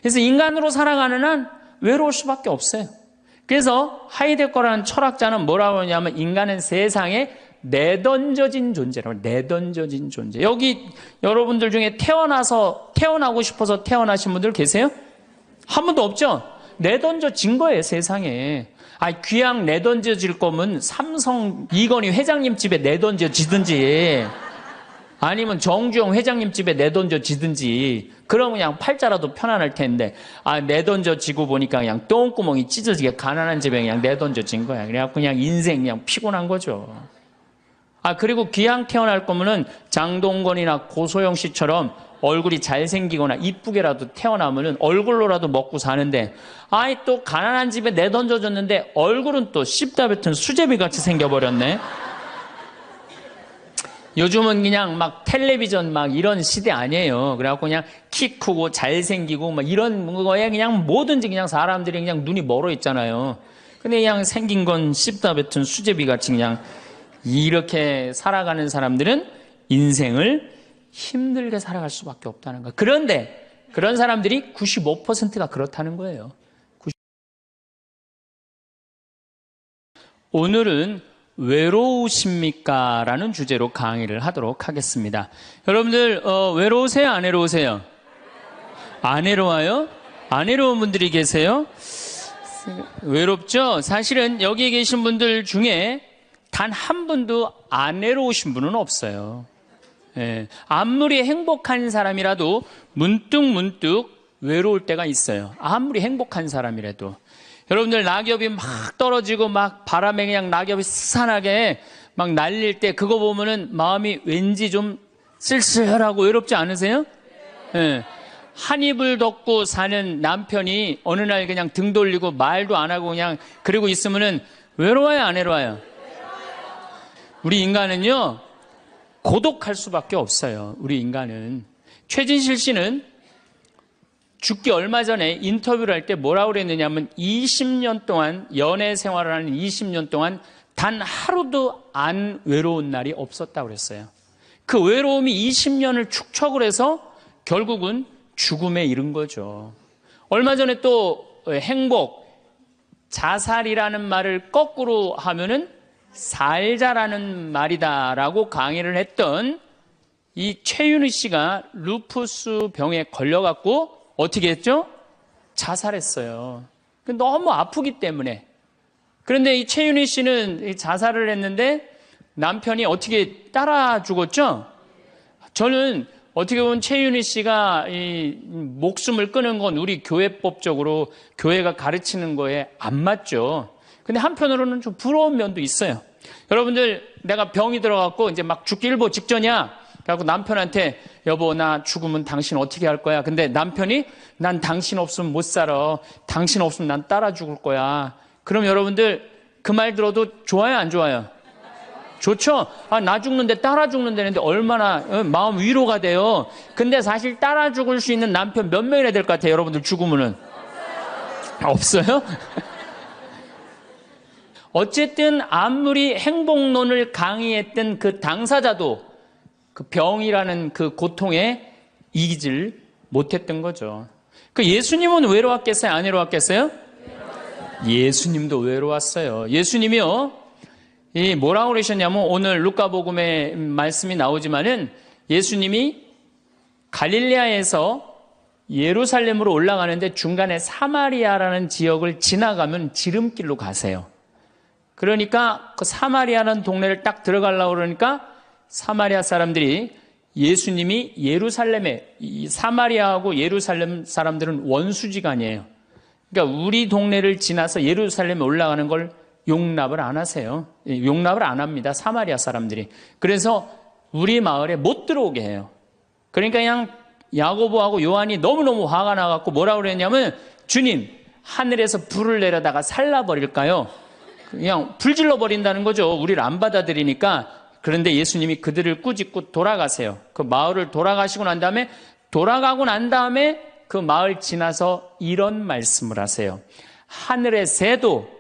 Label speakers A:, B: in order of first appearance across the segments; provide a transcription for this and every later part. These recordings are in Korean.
A: 그래서 인간으로 살아가는 한 외로울 수밖에 없어요. 그래서 하이데거라는 철학자는 뭐라고 하냐면 인간은 세상에 내던져진 존재라고. 내던져진 존재. 여기 여러분들 중에 태어나고 싶어서 태어나신 분들 계세요? 한 분도 없죠? 내던져진 거예요, 세상에. 귀양 내던져질 거면 삼성 이건희 회장님 집에 내던져지든지 아니면 정주영 회장님 집에 내던져지든지 그러면 그냥 팔자라도 편안할 텐데 내던져지고 보니까 그냥 똥구멍이 찢어지게 가난한 집에 그냥 내던져진 거야. 그래갖고 그냥 인생 그냥 피곤한 거죠. 그리고 귀양 태어날 거면은 장동건이나 고소영 씨처럼 얼굴이 잘생기거나 이쁘게라도 태어나면은 얼굴로라도 먹고 사는데 또 가난한 집에 내던져졌는데 얼굴은 또 씹다 뱉은 수제비 같이 생겨버렸네. 요즘은 그냥 막 텔레비전 막 이런 시대 아니에요. 그래갖고 그냥 키 크고 잘생기고 막 이런 거에 그냥 뭐든지 그냥 사람들이 그냥 눈이 멀어 있잖아요. 근데 그냥 생긴 건 씹다 뱉은 수제비 같이 그냥 이렇게 살아가는 사람들은 인생을 힘들게 살아갈 수밖에 없다는 거예요. 그런데 그런 사람들이 95%가 그렇다는 거예요. 오늘은 외로우십니까? 라는 주제로 강의를 하도록 하겠습니다. 여러분들 외로우세요? 안 외로우세요? 안 외로워요? 안 외로운 분들이 계세요? 외롭죠? 사실은 여기 계신 분들 중에 단 한 분도 안 외로우신 분은 없어요. 아무리 행복한 사람이라도 문득 외로울 때가 있어요. 아무리 행복한 사람이라도. 여러분들 낙엽이 막 떨어지고 막 바람에 그냥 낙엽이 스산하게 막 날릴 때 그거 보면은 마음이 왠지 좀 쓸쓸하고 외롭지 않으세요? 한 입을 덮고 사는 남편이 어느 날 그냥 등 돌리고 말도 안 하고 그냥 그러고 있으면은 외로워요, 안 외로워요? 우리 인간은요, 고독할 수밖에 없어요. 우리 인간은. 최진실 씨는 죽기 얼마 전에 인터뷰를 할 때 뭐라고 그랬느냐면 20년 동안 연애 생활을 하는 20년 동안 단 하루도 안 외로운 날이 없었다고 그랬어요. 그 외로움이 20년을 축적을 해서 결국은 죽음에 이른 거죠. 얼마 전에 또 행복, 자살이라는 말을 거꾸로 하면은 살자라는 말이다라고 강의를 했던 이 최윤희 씨가 루푸스 병에 걸려갖고 어떻게 했죠? 자살했어요. 너무 아프기 때문에. 그런데 이 최윤희 씨는 자살을 했는데 남편이 어떻게 따라 죽었죠? 저는 어떻게 보면 최윤희 씨가 이 목숨을 끊은 건 우리 교회법적으로 교회가 가르치는 거에 안 맞죠. 근데 한편으로는 좀 부러운 면도 있어요. 여러분들, 내가 병이 들어갖고 이제 막 죽기 일보 직전이야. 그래갖고 남편한테 여보, 나 죽으면 당신 어떻게 할 거야? 근데 남편이 난 당신 없으면 못 살아. 당신 없으면 난 따라 죽을 거야. 그럼 여러분들 그 말 들어도 좋아요, 안 좋아요? 좋죠? 나 죽는데 따라 죽는다는데 얼마나 마음 위로가 돼요. 근데 사실 따라 죽을 수 있는 남편 몇 명이나 될 것 같아요, 여러분들 죽으면은? 없어요? 어쨌든 아무리 행복론을 강의했던 그 당사자도 그 병이라는 그 고통에 이기질 못했던 거죠. 그 예수님은 외로웠겠어요? 안 외로웠겠어요? 예수님도 외로웠어요. 예수님이요, 뭐라고 그러셨냐면 오늘 루카복음에 말씀이 나오지만은 예수님이 갈릴레아에서 예루살렘으로 올라가는데 중간에 사마리아라는 지역을 지나가면 지름길로 가세요. 그러니까 그 사마리아라는 동네를 딱 들어가려고 그러니까 사마리아 사람들이 예수님이 예루살렘에, 이 사마리아하고 예루살렘 사람들은 원수지간이에요. 그러니까 우리 동네를 지나서 예루살렘에 올라가는 걸 용납을 안 하세요. 용납을 안 합니다, 사마리아 사람들이. 그래서 우리 마을에 못 들어오게 해요. 그러니까 그냥 야고보하고 요한이 너무너무 화가 나갖고 뭐라고 그랬냐면, 주님, 하늘에서 불을 내려다가 살라버릴까요? 그냥 불질러 버린다는 거죠. 우리를 안 받아들이니까. 그런데 예수님이 그들을 꾸짖고 돌아가세요. 그 마을을 돌아가시고 난 다음에, 돌아가고 난 다음에 그 마을 지나서 이런 말씀을 하세요. 하늘의 새도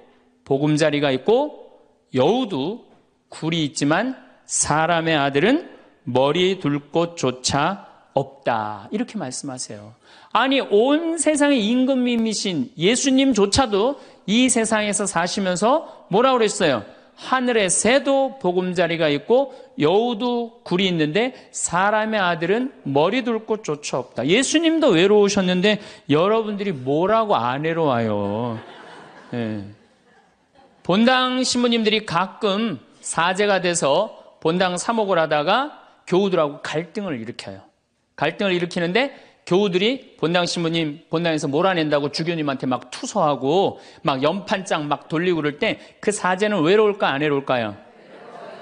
A: 보금자리가 있고 여우도 굴이 있지만 사람의 아들은 머리 둘 곳조차 없다. 이렇게 말씀하세요. 아니, 온 세상의 임금님이신 예수님조차도 이 세상에서 사시면서 뭐라고 그랬어요? 하늘에 새도 보금자리가 있고 여우도 굴이 있는데 사람의 아들은 머리 둘 곳조차 없다. 예수님도 외로우셨는데 여러분들이 뭐라고 안 외로워요? 네. 본당 신부님들이 가끔 사제가 돼서 본당 사목을 하다가 교우들하고 갈등을 일으켜요. 갈등을 일으키는데 교우들이 본당 신부님 본당에서 몰아낸다고 주교님한테 막 투서하고 막 연판장 막 돌리고 그럴 때 그 사제는 외로울까 안 외로울까요?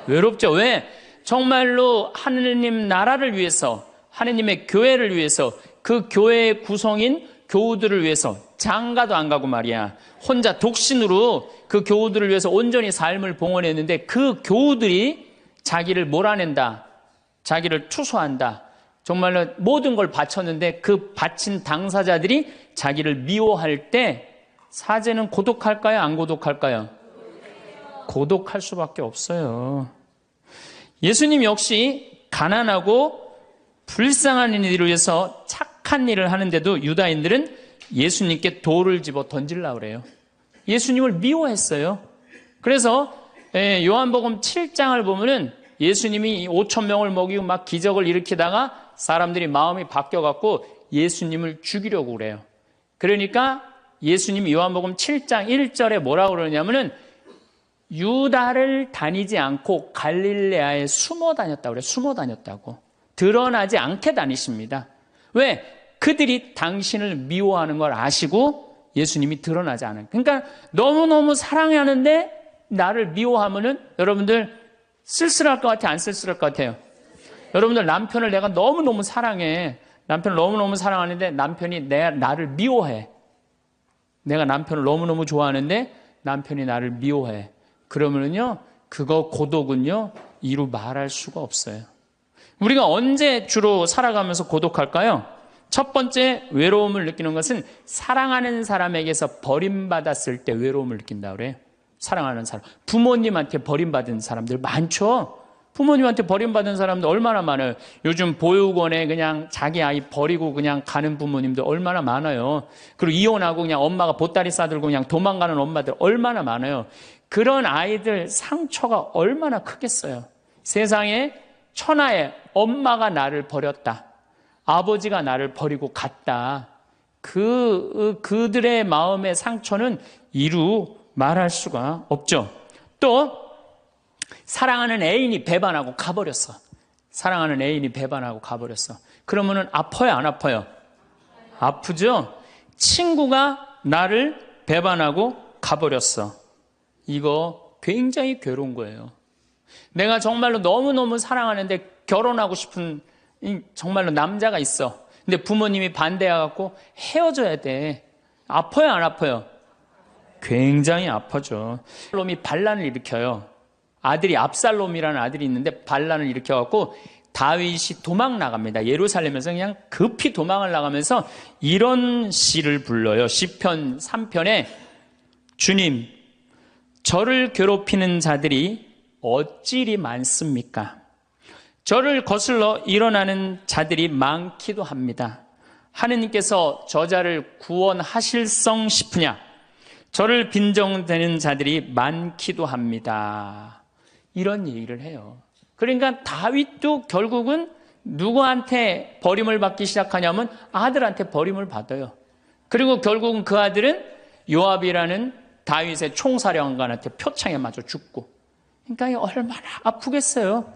A: 외롭죠. 왜? 정말로 하느님 나라를 위해서, 하느님의 교회를 위해서, 그 교회의 구성인 교우들을 위해서 장가도 안 가고 말이야, 혼자 독신으로 그 교우들을 위해서 온전히 삶을 봉헌했는데 그 교우들이 자기를 몰아낸다, 자기를 투소한다, 정말로 모든 걸 바쳤는데 그 바친 당사자들이 자기를 미워할 때 사제는 고독할까요? 안 고독할까요? 고독할 수밖에 없어요. 예수님 역시 가난하고 불쌍한 이들을 위해서 착한 일을 하는데도 유다인들은 예수님께 돌을 집어 던지려고 그래요. 예수님을 미워했어요. 그래서 요한복음 7장을 보면은 예수님이 5천 명을 먹이고 막 기적을 일으키다가 사람들이 마음이 바뀌어갖고 예수님을 죽이려고 그래요. 그러니까 예수님이 요한복음 7장 1절에 뭐라고 그러냐면은 유다를 다니지 않고 갈릴레아에 숨어 다녔다고 그래요. 숨어 다녔다고. 드러나지 않게 다니십니다. 왜? 그들이 당신을 미워하는 걸 아시고 예수님이 드러나지 않아요. 그러니까 너무너무 사랑하는데 나를 미워하면은 여러분들 쓸쓸할 것 같아요? 안 쓸쓸할 것 같아요? 여러분들 남편을 내가 너무너무 사랑해. 남편을 너무너무 사랑하는데 남편이 나를 미워해. 내가 남편을 너무너무 좋아하는데 남편이 나를 미워해. 그러면은요, 그거 고독은요, 이루 말할 수가 없어요. 우리가 언제 주로 살아가면서 고독할까요? 첫 번째 외로움을 느끼는 것은 사랑하는 사람에게서 버림받았을 때 외로움을 느낀다 그래요. 사랑하는 사람. 부모님한테 버림받은 사람들 많죠? 부모님한테 버림받은 사람들 얼마나 많아요. 요즘 보육원에 그냥 자기 아이 버리고 그냥 가는 부모님들 얼마나 많아요. 그리고 이혼하고 그냥 엄마가 보따리 싸들고 그냥 도망가는 엄마들 얼마나 많아요. 그런 아이들 상처가 얼마나 크겠어요. 세상에 천하에 엄마가 나를 버렸다, 아버지가 나를 버리고 갔다, 그들의 마음의 상처는 이루 말할 수가 없죠. 또 사랑하는 애인이 배반하고 가버렸어. 사랑하는 애인이 배반하고 가버렸어. 그러면은 아파요, 안 아파요? 아프죠? 친구가 나를 배반하고 가버렸어. 이거 굉장히 괴로운 거예요. 내가 정말로 너무너무 사랑하는데 결혼하고 싶은 정말로 남자가 있어. 근데 부모님이 반대해갖고 헤어져야 돼. 아파요, 안 아파요? 굉장히 아파죠. 놈이 반란을 일으켜요. 아들이 압살롬이라는 아들이 있는데 반란을 일으켜갖고 다윗이 도망 나갑니다. 예루살렘에서 그냥 급히 도망을 나가면서 이런 시를 불러요. 시편 3편에 주님, 저를 괴롭히는 자들이 어찌리 많습니까? 저를 거슬러 일어나는 자들이 많기도 합니다. 하느님께서 저자를 구원하실성 싶으냐? 저를 빈정대는 자들이 많기도 합니다. 이런 얘기를 해요. 그러니까 다윗도 결국은 누구한테 버림을 받기 시작하냐면 아들한테 버림을 받아요. 그리고 결국은 그 아들은 요압이라는 다윗의 총사령관한테 표창에 맞아 죽고. 그러니까 얼마나 아프겠어요.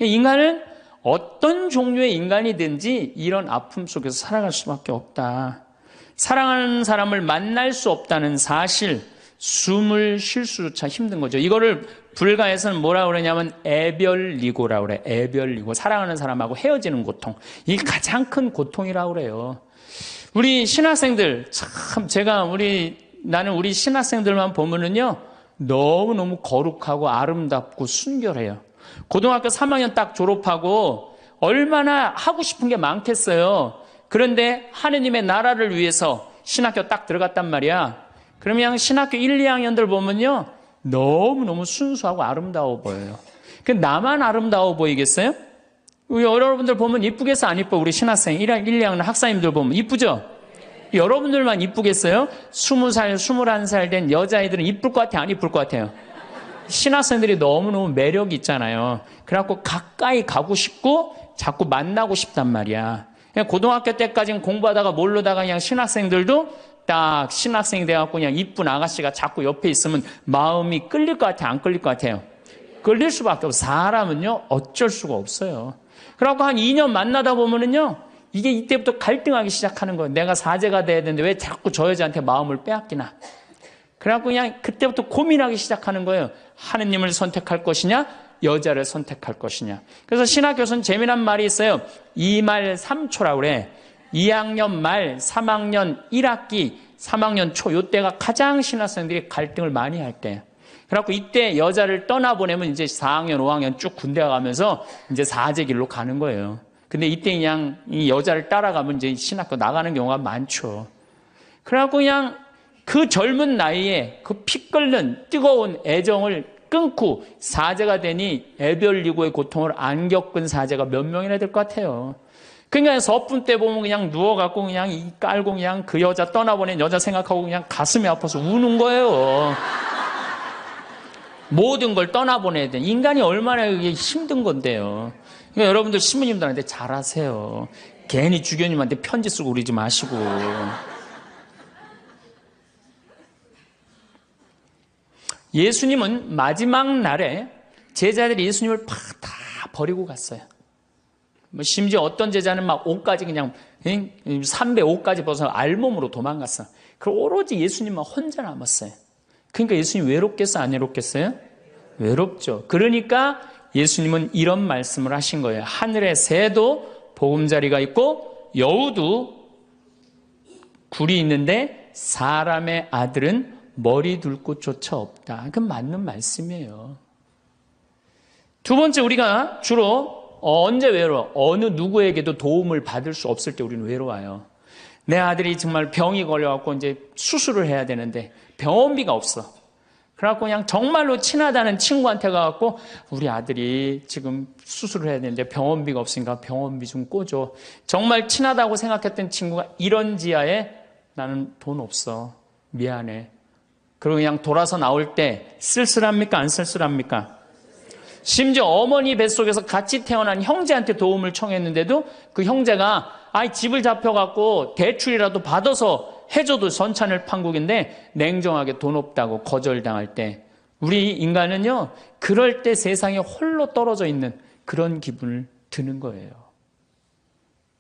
A: 인간은 어떤 종류의 인간이든지 이런 아픔 속에서 살아갈 수밖에 없다. 사랑하는 사람을 만날 수 없다는 사실, 숨을 쉴 수조차 힘든 거죠. 이거를 불가에서는 뭐라고 그러냐면 애별리고라고 그래. 애별리고. 사랑하는 사람하고 헤어지는 고통. 이게 가장 큰 고통이라고 그래요. 우리 신학생들, 참 나는 우리 신학생들만 보면은요, 너무너무 거룩하고 아름답고 순결해요. 고등학교 3학년 딱 졸업하고 얼마나 하고 싶은 게 많겠어요. 그런데 하느님의 나라를 위해서 신학교 딱 들어갔단 말이야. 그러면 신학교 1, 2학년들 보면요, 너무너무 순수하고 아름다워 보여요. 그 나만 아름다워 보이겠어요? 우리 여러분들 보면 이쁘겠어, 안 이뻐? 우리 신학생 1, 2학년 학사님들 보면 이쁘죠? 여러분들만 이쁘겠어요? 20살, 21살 된 여자애들은 이쁠 것 같아요, 안 이쁠 것 같아요? 신학생들이 너무너무 매력이 있잖아요. 그래갖고 가까이 가고 싶고 자꾸 만나고 싶단 말이야. 그냥 고등학교 때까지는 공부하다가 모르다가 그냥 신학생들도 딱 신학생이 돼갖고 그냥 이쁜 아가씨가 자꾸 옆에 있으면 마음이 끌릴 것 같아요, 안 끌릴 것 같아요? 끌릴 수밖에 없어요. 사람은요, 어쩔 수가 없어요. 그래갖고 한 2년 만나다 보면은요, 이게 이때부터 갈등하기 시작하는 거예요. 내가 사제가 돼야 되는데 왜 자꾸 저 여자한테 마음을 빼앗기나. 그래갖고 그냥 그때부터 고민하기 시작하는 거예요. 하느님을 선택할 것이냐, 여자를 선택할 것이냐. 그래서 신학교에서는 재미난 말이 있어요. 2말 3초라고 그래. 2학년 말, 3학년 1학기, 3학년 초, 요때가 가장 신학생들이 갈등을 많이 할 때예요. 그래갖고 이때 여자를 떠나보내면 이제 4학년, 5학년 쭉 군대 가면서 이제 사제 길로 가는 거예요. 근데 이때 그냥 이 여자를 따라가면 이제 신학교 나가는 경우가 많죠. 그래갖고 그냥 그 젊은 나이에 그 피 끓는 뜨거운 애정을 끊고 사제가 되니 애별리고의 고통을 안 겪은 사제가 몇 명이나 될 것 같아요. 그러니까 서푼 때 보면 그냥 누워갖고 그냥 이 깔고 그냥 그 여자 떠나보낸 여자 생각하고 그냥 가슴이 아파서 우는 거예요. 모든 걸 떠나보내야 돼. 인간이 얼마나 그게 힘든 건데요. 그러니까 여러분들 신부님들한테 잘하세요. 괜히 주교님한테 편지 쓰고 그러지 마시고. 예수님은 마지막 날에 제자들이 예수님을 다 버리고 갔어요. 심지어 어떤 제자는 막 옷까지 그냥 삼배 옷까지 벗어 알몸으로 도망갔어. 그리고 오로지 예수님만 혼자 남았어요. 그러니까 예수님 외롭겠어요, 안 외롭겠어요? 외롭죠. 그러니까 예수님은 이런 말씀을 하신 거예요. 하늘에 새도 보금자리가 있고 여우도 굴이 있는데 사람의 아들은 머리 둘 곳조차 없다. 그건 맞는 말씀이에요. 두 번째, 우리가 주로 언제 외로워? 어느 누구에게도 도움을 받을 수 없을 때 우리는 외로워요. 내 아들이 정말 병이 걸려갖고 이제 수술을 해야 되는데 병원비가 없어. 그래갖고 그냥 정말로 친하다는 친구한테 가갖고 우리 아들이 지금 수술을 해야 되는데 병원비가 없으니까 병원비 좀 꿔줘. 정말 친하다고 생각했던 친구가 이런 지하에 나는 돈 없어. 미안해. 그리고 그냥 돌아서 나올 때 쓸쓸합니까? 안 쓸쓸합니까? 심지어 어머니 뱃속에서 같이 태어난 형제한테 도움을 청했는데도 그 형제가 집을 잡혀갖고 대출이라도 받아서 해줘도 선찬을 판국인데 냉정하게 돈 없다고 거절당할 때 우리 인간은요, 그럴 때 세상에 홀로 떨어져 있는 그런 기분을 드는 거예요.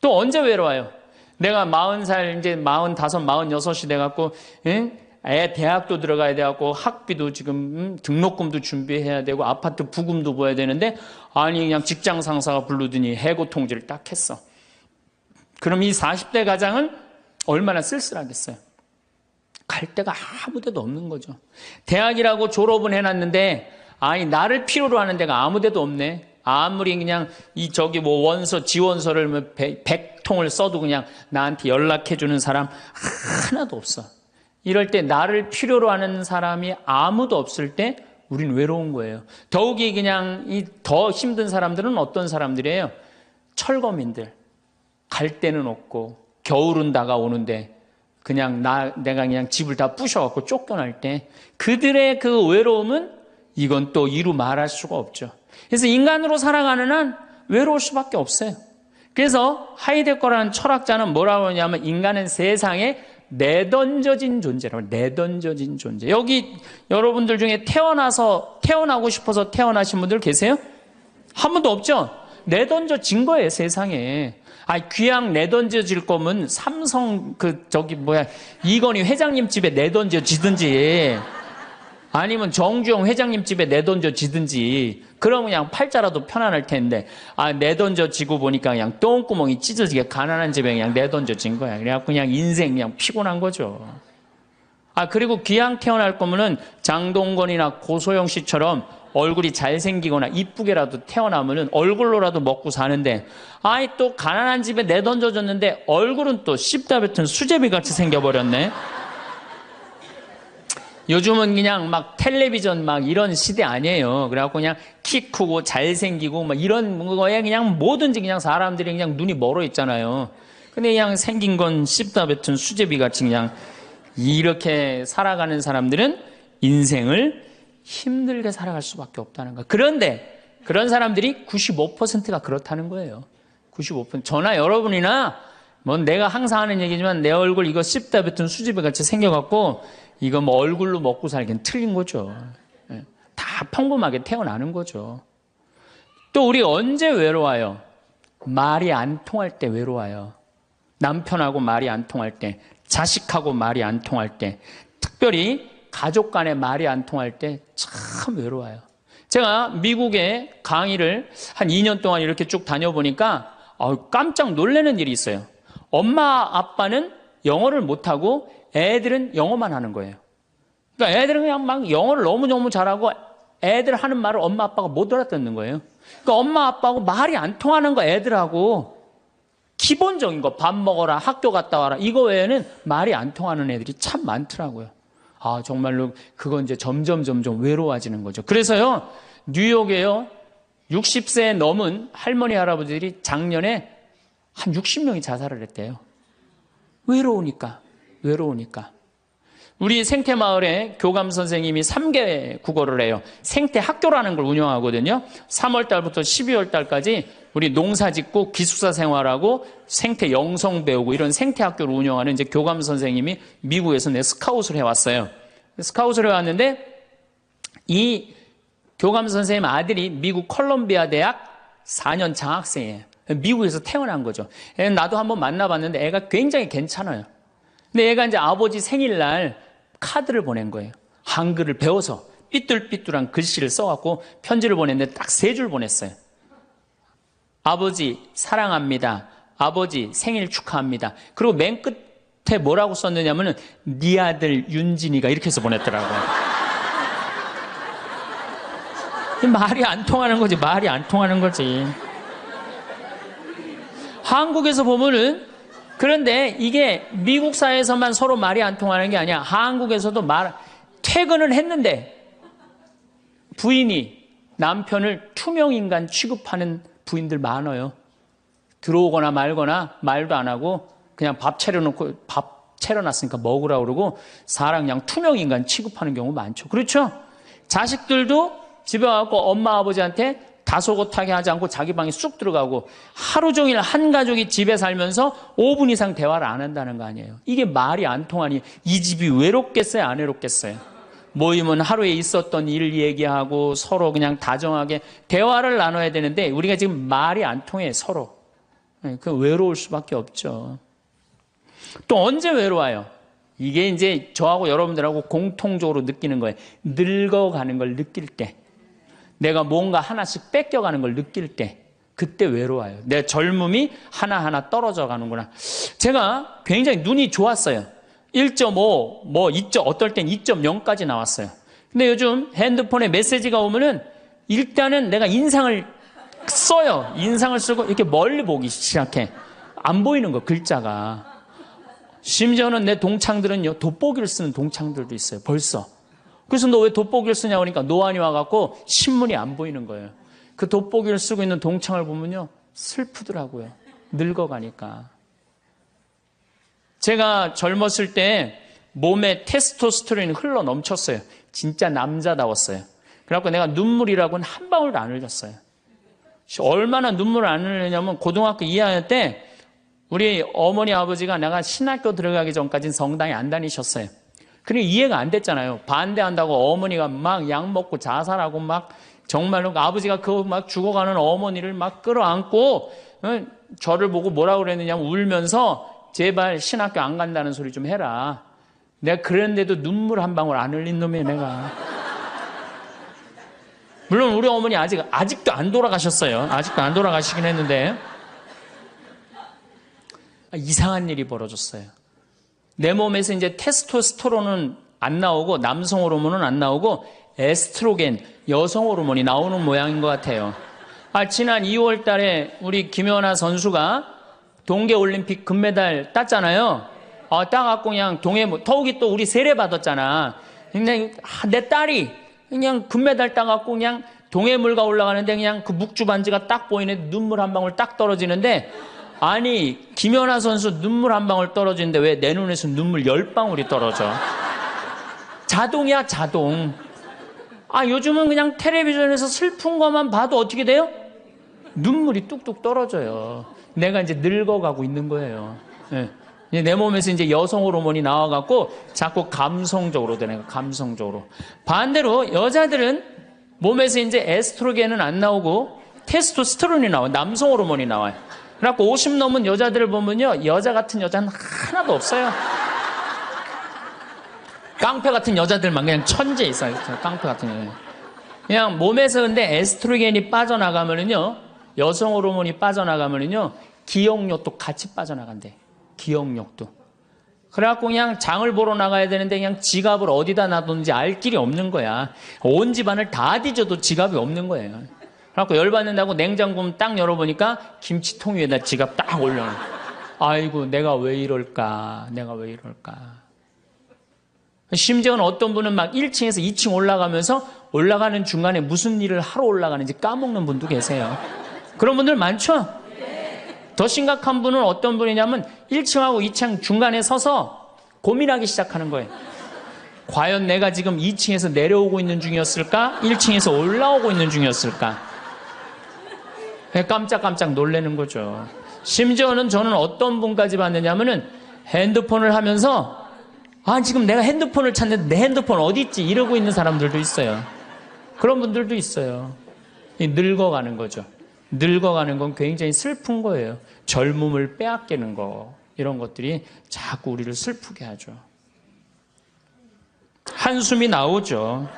A: 또 언제 외로워요? 내가 40살, 이제 45, 46이 돼갖고 애 대학도 들어가야 돼갖고 학비도 지금 등록금도 준비해야 되고 아파트 부금도 보여야 되는데 아니 그냥 직장 상사가 부르더니 해고 통지를 딱 했어. 그럼 이 40대 가장은 얼마나 쓸쓸하겠어요. 갈 데가 아무 데도 없는 거죠. 대학이라고 졸업은 해놨는데 나를 필요로 하는 데가 아무 데도 없네. 아무리 그냥 원서 지원서를 100통을 써도 그냥 나한테 연락해주는 사람 하나도 없어. 이럴 때 나를 필요로 하는 사람이 아무도 없을 때 우린 외로운 거예요. 더욱이 그냥 더 힘든 사람들은 어떤 사람들이에요? 철거민들. 갈 데는 없고 겨울은 다가오는데 그냥 내가 그냥 집을 다 부셔갖고 쫓겨날 때 그들의 그 외로움은 이건 또 이루 말할 수가 없죠. 그래서 인간으로 살아가는 한 외로울 수밖에 없어요. 그래서 하이데거라는 철학자는 뭐라고 하냐면 인간은 세상에 내던져진 존재라고. 내던져진 존재. 여기 여러분들 중에 태어나고 싶어서 태어나신 분들 계세요? 한 분도 없죠? 내던져진 거예요, 세상에. 귀양 내던져질 거면 삼성 이건희 회장님 집에 내던져지든지 아니면 정주영 회장님 집에 내던져지든지 그러면 그냥 팔자라도 편안할 텐데 내던져지고 보니까 그냥 똥구멍이 찢어지게 가난한 집에 그냥 내던져진 거야. 그래갖고 그냥 인생 그냥 피곤한 거죠. 그리고 귀양 태어날 거면은 장동건이나 고소영 씨처럼 얼굴이 잘생기거나 이쁘게라도 태어나면은 얼굴로라도 먹고 사는데 또 가난한 집에 내던져졌는데 얼굴은 또 씹다 뱉은 수제비 같이 생겨버렸네. 요즘은 그냥 막 텔레비전 막 이런 시대 아니에요. 그래갖고 그냥 키 크고 잘생기고 막 이런 거에 그냥 뭐든지 그냥 사람들이 그냥 눈이 멀어 있잖아요. 근데 그냥 생긴 건 씹다 뱉은 수제비 같이 그냥 이렇게 살아가는 사람들은 인생을 힘들게 살아갈 수밖에 없다는 거. 그런데 그런 사람들이 95%가 그렇다는 거예요. 95%. 저나 여러분이나 뭐 내가 항상 하는 얘기지만 내 얼굴 이거 씹다 뱉은 수제비 같이 생겨갖고 이거 뭐 얼굴로 먹고 살기는 틀린 거죠. 다 평범하게 태어나는 거죠. 또 우리 언제 외로워요? 말이 안 통할 때 외로워요. 남편하고 말이 안 통할 때, 자식하고 말이 안 통할 때, 특별히 가족 간에 말이 안 통할 때 참 외로워요. 제가 미국에 강의를 한 2년 동안 이렇게 쭉 다녀보니까 깜짝 놀라는 일이 있어요. 엄마 아빠는 영어를 못하고 애들은 영어만 하는 거예요. 그러니까 애들은 그냥 막 영어를 너무너무 잘하고 애들 하는 말을 엄마 아빠가 못 알아듣는 거예요. 그러니까 엄마 아빠하고 말이 안 통하는 거 애들하고 기본적인 거 밥 먹어라, 학교 갔다 와라 이거 외에는 말이 안 통하는 애들이 참 많더라고요. 정말로 그건 이제 점점 외로워지는 거죠. 그래서요 뉴욕에요 60세 넘은 할머니 할아버지들이 작년에 한 60명이 자살을 했대요. 외로우니까. 우리 생태마을에 교감 선생님이 3개 국어를 해요. 생태학교라는 걸 운영하거든요. 3월 달부터 12월 달까지 우리 농사 짓고 기숙사 생활하고 생태 영성 배우고 이런 생태학교를 운영하는 이제 교감 선생님이 미국에서 스카웃을 해왔어요. 스카웃을 해왔는데 이 교감 선생님 아들이 미국 컬럼비아 대학 4년 장학생이에요. 미국에서 태어난 거죠. 나도 한번 만나봤는데 애가 굉장히 괜찮아요. 근데 애가 이제 아버지 생일날 카드를 보낸 거예요. 한글을 배워서 삐뚤삐뚤한 글씨를 써갖고 편지를 보냈는데 딱 3줄 보냈어요. 아버지 사랑합니다. 아버지 생일 축하합니다. 그리고 맨 끝에 뭐라고 썼느냐면은 네 아들 윤진이가 이렇게 해서 보냈더라고요. 말이 안 통하는 거지. 말이 안 통하는 거지. 한국에서 보면은 그런데 이게 미국 사회에서만 서로 말이 안 통하는 게 아니야. 한국에서도 퇴근을 했는데 부인이 남편을 투명인간 취급하는 부인들 많아요. 들어오거나 말거나 말도 안 하고 그냥 밥 차려놨으니까 먹으라고 그러고 사람 그냥 투명인간 취급하는 경우 많죠. 그렇죠? 자식들도 집에 와서 엄마 아버지한테 다소곳하게 하지 않고 자기 방에 쑥 들어가고 하루 종일 한 가족이 집에 살면서 5분 이상 대화를 안 한다는 거 아니에요. 이게 말이 안 통하니 이 집이 외롭겠어요? 안 외롭겠어요? 모이면 하루에 있었던 일 얘기하고 서로 그냥 다정하게 대화를 나눠야 되는데 우리가 지금 말이 안 통해 서로. 그 외로울 수밖에 없죠. 또 언제 외로워요? 이게 이제 저하고 여러분들하고 공통적으로 느끼는 거예요. 늙어가는 걸 느낄 때. 내가 뭔가 하나씩 뺏겨가는 걸 느낄 때 그때 외로워요. 내 젊음이 하나하나 떨어져 가는구나. 제가 굉장히 눈이 좋았어요. 1.5, 어떨 땐 2.0까지 나왔어요. 근데 요즘 핸드폰에 메시지가 오면은 일단은 내가 인상을 써요. 인상을 쓰고 이렇게 멀리 보기 시작해. 안 보이는 거, 글자가. 심지어는 내 동창들은요, 돋보기를 쓰는 동창들도 있어요. 벌써. 그래서 너 왜 돋보기를 쓰냐고 하니까 노안이 와갖고 신문이 안 보이는 거예요. 그 돋보기를 쓰고 있는 동창을 보면요, 슬프더라고요. 늙어가니까. 제가 젊었을 때 몸에 테스토스테론이 흘러 넘쳤어요. 진짜 남자다웠어요. 그래갖고 내가 눈물이라고는 한 방울도 안 흘렸어요. 얼마나 눈물을 안 흘리냐면 고등학교 2학년 때 우리 어머니 아버지가 내가 신학교 들어가기 전까지는 성당에 안 다니셨어요. 그러니까 이해가 안 됐잖아요. 반대한다고 어머니가 막 약 먹고 자살하고 막 정말로 아버지가 그 막 죽어가는 어머니를 막 끌어안고 저를 보고 뭐라고 그랬느냐 울면서 제발 신학교 안 간다는 소리 좀 해라. 내가 그랬는데도 눈물 한 방울 안 흘린 놈이에요, 내가. 물론 우리 어머니 아직도 안 돌아가셨어요. 아직도 안 돌아가시긴 했는데 이상한 일이 벌어졌어요. 내 몸에서 이제 테스토스테론은 안 나오고 남성 호르몬은 안 나오고 에스트로겐, 여성 호르몬이 나오는 모양인 것 같아요. 지난 2월 달에 우리 김연아 선수가 동계올림픽 금메달 땄잖아요. 따갖고 그냥 더욱이 또 우리 세례 받았잖아. 근데 내 딸이 그냥 금메달 따갖고 그냥 동해물가 올라가는데 그냥 그 묵주 반지가 딱 보이는데 눈물 한 방울 딱 떨어지는데, 아니 김연아 선수 눈물 한 방울 떨어지는데 왜 내 눈에서 눈물 10방울이 떨어져? 자동이야, 자동. 요즘은 그냥 텔레비전에서 슬픈 것만 봐도 어떻게 돼요? 눈물이 뚝뚝 떨어져요. 내가 이제 늙어가고 있는 거예요. 네. 내 몸에서 이제 여성 호르몬이 나와갖고 자꾸 감성적으로 되는 거예요. 감성적으로. 반대로 여자들은 몸에서 이제 에스트로겐은 안 나오고 테스토스테론이 나와요. 남성 호르몬이 나와요. 그래갖고 50 넘은 여자들을 보면요, 여자 같은 여자는 하나도 없어요. 깡패 같은 여자들만 그냥 천재 있어요. 깡패 같은 여자. 그냥 몸에서 근데 에스트로겐이 빠져나가면은요, 여성 호르몬이 빠져나가면은요, 기억력도 같이 빠져나간대. 기억력도. 그래갖고 그냥 장을 보러 나가야 되는데 그냥 지갑을 어디다 놔뒀는지 알 길이 없는 거야. 온 집안을 다 뒤져도 지갑이 없는 거예요. 그래갖고 열받는다고 냉장고 딱 열어보니까 김치통 위에다 지갑 딱 올려놔. 아이고, 내가 왜 이럴까? 내가 왜 이럴까? 심지어는 어떤 분은 막 1층에서 2층 올라가면서 올라가는 중간에 무슨 일을 하러 올라가는지 까먹는 분도 계세요. 그런 분들 많죠? 더 심각한 분은 어떤 분이냐면 1층하고 2층 중간에 서서 고민하기 시작하는 거예요. 과연 내가 지금 2층에서 내려오고 있는 중이었을까? 1층에서 올라오고 있는 중이었을까? 깜짝깜짝 놀라는 거죠. 심지어는 저는 어떤 분까지 봤느냐면은 핸드폰을 하면서 지금 내가 핸드폰을 찾는데 내 핸드폰 어디 있지? 이러고 있는 사람들도 있어요. 그런 분들도 있어요. 늙어가는 거죠. 늙어가는 건 굉장히 슬픈 거예요. 젊음을 빼앗기는 거, 이런 것들이 자꾸 우리를 슬프게 하죠. 한숨이 나오죠.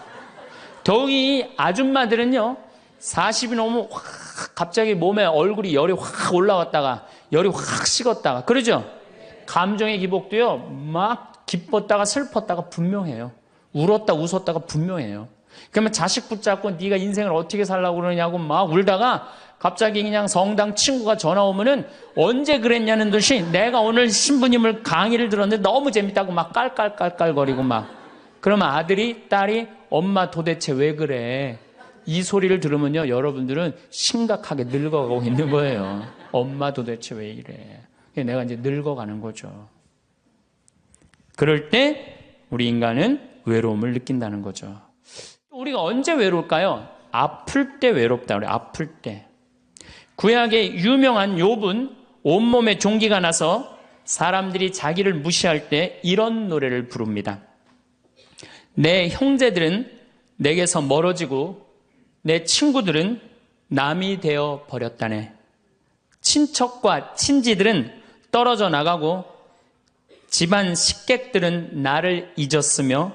A: 더욱이 아줌마들은요, 40이 넘으면 확 갑자기 몸에 얼굴이 열이 확 올라왔다가 열이 확 식었다가, 그러죠? 감정의 기복도요, 막 기뻤다가 슬펐다가 분명해요. 울었다 웃었다가 분명해요. 그러면 자식 붙잡고 네가 인생을 어떻게 살라고 그러냐고 막 울다가 갑자기 그냥 성당 친구가 전화 오면은 언제 그랬냐는 듯이 내가 오늘 신부님을 강의를 들었는데 너무 재밌다고 막 깔깔깔깔거리고 막. 그러면 아들이, 딸이 엄마 도대체 왜 그래? 이 소리를 들으면요, 여러분들은 심각하게 늙어가고 있는 거예요. 엄마 도대체 왜 이래? 내가 이제 늙어가는 거죠. 그럴 때 우리 인간은 외로움을 느낀다는 거죠. 우리가 언제 외로울까요? 아플 때 외롭다 그래요. 아플 때. 구약의 유명한 욥은 온몸에 종기가 나서 사람들이 자기를 무시할 때 이런 노래를 부릅니다. 내 형제들은 내게서 멀어지고 내 친구들은 남이 되어 버렸다네. 친척과 친지들은 떨어져 나가고 집안 식객들은 나를 잊었으며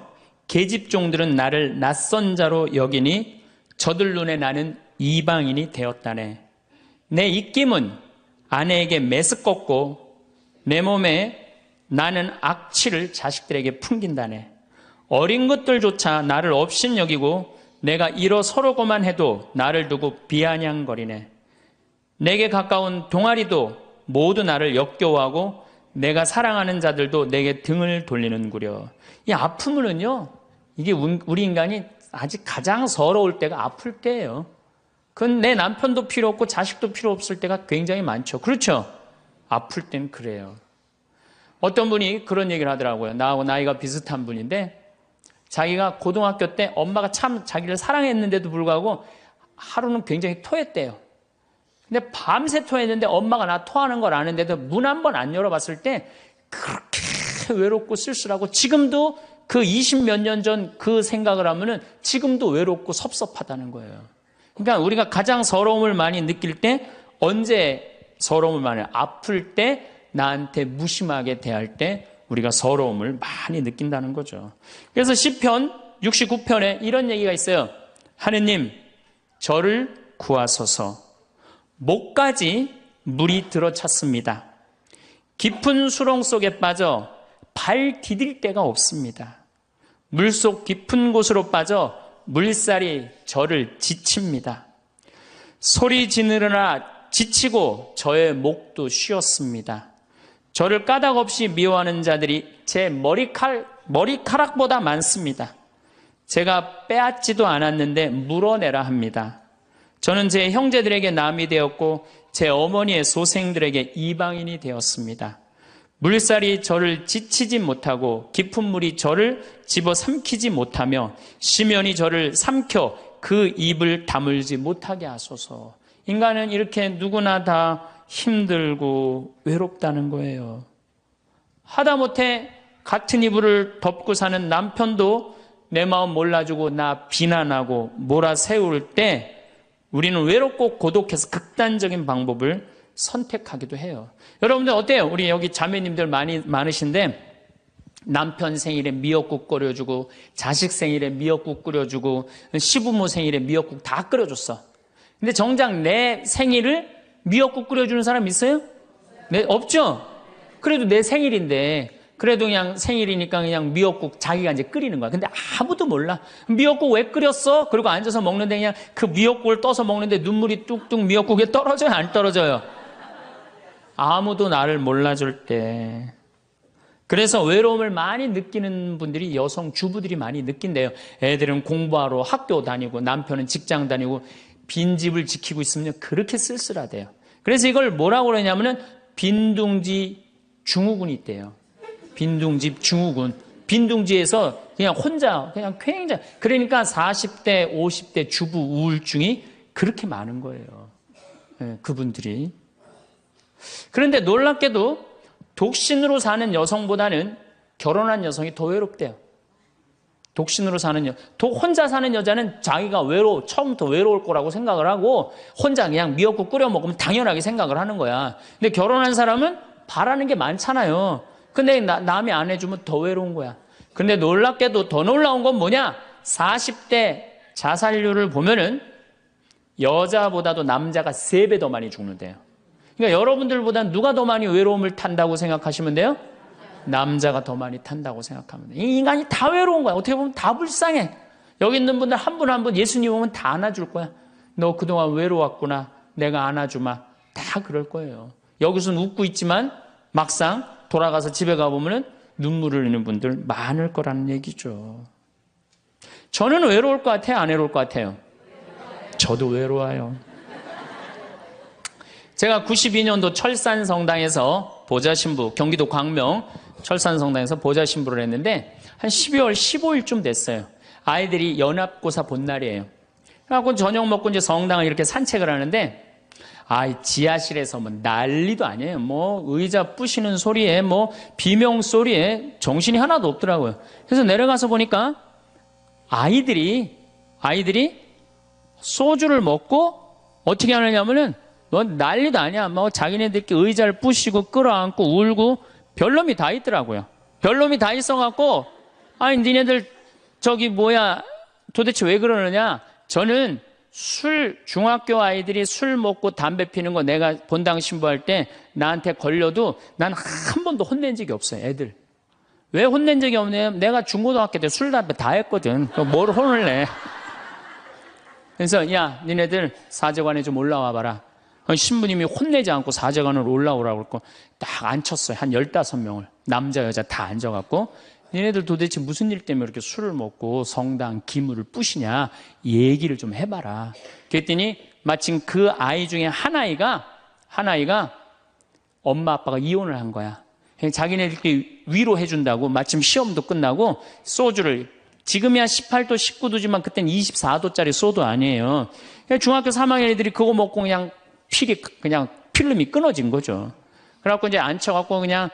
A: 계집종들은 나를 낯선 자로 여기니 저들 눈에 나는 이방인이 되었다네. 내 입김은 아내에게 메스껍고 내 몸에 나는 악취를 자식들에게 풍긴다네. 어린 것들조차 나를 업신여기고 내가 일어서려고만 해도 나를 두고 비아냥거리네. 내게 가까운 동아리도 모두 나를 역겨워하고 내가 사랑하는 자들도 내게 등을 돌리는구려. 이 아픔은요, 이게 우리 인간이 아직 가장 서러울 때가 아플 때예요. 그건 내 남편도 필요 없고 자식도 필요 없을 때가 굉장히 많죠. 그렇죠? 아플 땐 그래요. 어떤 분이 그런 얘기를 하더라고요. 나하고 나이가 비슷한 분인데 자기가 고등학교 때 엄마가 참 자기를 사랑했는데도 불구하고 하루는 굉장히 토했대요. 근데 밤새 토했는데 엄마가 나 토하는 걸 아는데도 문 한 번 안 열어봤을 때 그렇게 외롭고 쓸쓸하고, 지금도 그 20몇 년 전 그 생각을 하면은 지금도 외롭고 섭섭하다는 거예요. 그러니까 우리가 가장 서러움을 많이 느낄 때, 언제 서러움을 많이, 아플 때, 나한테 무심하게 대할 때 우리가 서러움을 많이 느낀다는 거죠. 그래서 시편 69편에 이런 얘기가 있어요. 하느님, 저를 구하소서. 목까지 물이 들어찼습니다. 깊은 수렁 속에 빠져 발 디딜 데가 없습니다. 물속 깊은 곳으로 빠져 물살이 저를 지칩니다. 소리 지르느라 지치고 저의 목도 쉬었습니다. 저를 까닭없이 미워하는 자들이 제 머리카락보다 많습니다. 제가 빼앗지도 않았는데 물어내라 합니다. 저는 제 형제들에게 남이 되었고 제 어머니의 소생들에게 이방인이 되었습니다. 물살이 저를 지치지 못하고 깊은 물이 저를 집어삼키지 못하며 심연이 저를 삼켜 그 입을 다물지 못하게 하소서. 인간은 이렇게 누구나 다 힘들고 외롭다는 거예요. 하다못해 같은 이불을 덮고 사는 남편도 내 마음 몰라주고 나 비난하고 몰아세울 때 우리는 외롭고 고독해서 극단적인 방법을 선택하기도 해요. 여러분들 어때요? 우리 여기 자매님들 많으신데 남편 생일에 미역국 끓여주고 자식 생일에 미역국 끓여주고 시부모 생일에 미역국 다 끓여줬어. 근데 정작 내 생일을 미역국 끓여주는 사람 있어요? 네, 없죠? 그래도 내 생일인데 그래도 그냥 생일이니까 그냥 미역국 자기가 이제 끓이는 거야. 근데 아무도 몰라. 미역국 왜 끓였어? 그리고 앉아서 먹는데 그냥 그 미역국을 떠서 먹는데 눈물이 뚝뚝 미역국에 떨어져요? 안 떨어져요? 아무도 나를 몰라줄 때. 그래서 외로움을 많이 느끼는 분들이 여성 주부들이 많이 느낀대요. 애들은 공부하러 학교 다니고 남편은 직장 다니고 빈집을 지키고 있으면 그렇게 쓸쓸하대요. 그래서 이걸 뭐라고 그러냐면은 빈둥지 증후군이 있대요. 빈둥지 증후군. 빈둥지에서 그냥 혼자 그냥 굉장히 그러니까 40대 50대 주부 우울증이 그렇게 많은 거예요. 네, 그분들이. 그런데 놀랍게도 독신으로 사는 여성보다는 결혼한 여성이 더 외롭대요. 독신으로 사는 혼자 사는 여자는 자기가 처음부터 외로울 거라고 생각을 하고 혼자 그냥 미역국 끓여 먹으면 당연하게 생각을 하는 거야. 근데 결혼한 사람은 바라는 게 많잖아요. 근데 남이 안 해주면 더 외로운 거야. 근데 놀랍게도 더 놀라운 건 뭐냐? 40대 자살률을 보면은 여자보다도 남자가 3배 더 많이 죽는데요. 그러니까 여러분들보다 누가 더 많이 외로움을 탄다고 생각하시면 돼요? 남자가 더 많이 탄다고 생각하면 돼요. 이 인간이 다 외로운 거야. 어떻게 보면 다 불쌍해. 여기 있는 분들 한 분 한 분 예수님 오면 다 안아줄 거야. 너 그동안 외로웠구나. 내가 안아주마. 다 그럴 거예요. 여기서는 웃고 있지만 막상 돌아가서 집에 가보면 눈물을 흘리는 분들 많을 거라는 얘기죠. 저는 외로울 것 같아요? 안 외로울 것 같아요? 저도 외로워요. 제가 92년도 철산성당에서 보좌신부, 경기도 광명 철산성당에서 보좌신부를 했는데 한 12월 15일쯤 됐어요. 아이들이 연합고사 본 날이에요. 그래갖고 저녁 먹고 이제 성당을 이렇게 산책을 하는데 지하실에서 뭐 난리도 아니에요. 뭐 의자 부시는 소리에 뭐 비명 소리에 정신이 하나도 없더라고요. 그래서 내려가서 보니까 아이들이 소주를 먹고 어떻게 하느냐면은 뭐 난리도 아니야. 뭐 자기네들끼리 의자를 부시고 끌어안고 울고 별놈이 다 있더라고요. 별놈이 다 있어갖고 니네들 도대체 왜 그러느냐? 저는 중학교 아이들이 술 먹고 담배 피는 거 내가 본당 신부할 때 나한테 걸려도 난 한 번도 혼낸 적이 없어요, 애들. 왜 혼낸 적이 없냐면 내가 중고등학교 때 술, 담배 다 했거든. 뭘 혼을 내. 그래서 니네들 사제관에 좀 올라와 봐라. 신부님이 혼내지 않고 사제관으로 올라오라고 그랬고 딱 앉혔어요. 한 15명을. 남자, 여자 다 앉아갖고 니네들 도대체 무슨 일 때문에 이렇게 술을 먹고 성당 기물을 부시냐 얘기를 좀 해봐라. 그랬더니 마침 그 아이 중에 한 아이가 엄마 아빠가 이혼을 한 거야. 자기네들끼리 위로해준다고 마침 시험도 끝나고 소주를 지금이야 18도 19도지만 그땐 24도짜리 소도 아니에요. 중학교 3학년 애들이 그거 먹고 그냥 필름이 끊어진 거죠. 그래갖고 이제 앉혀갖고 그냥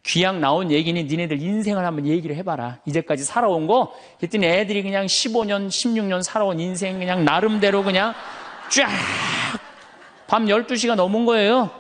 A: 귀양 나온 얘기니 니네들 인생을 한번 얘기를 해봐라. 이제까지 살아온 거. 그랬더니 애들이 그냥 15년, 16년 살아온 인생 그냥 나름대로 그냥 쫙 밤 12시가 넘은 거예요.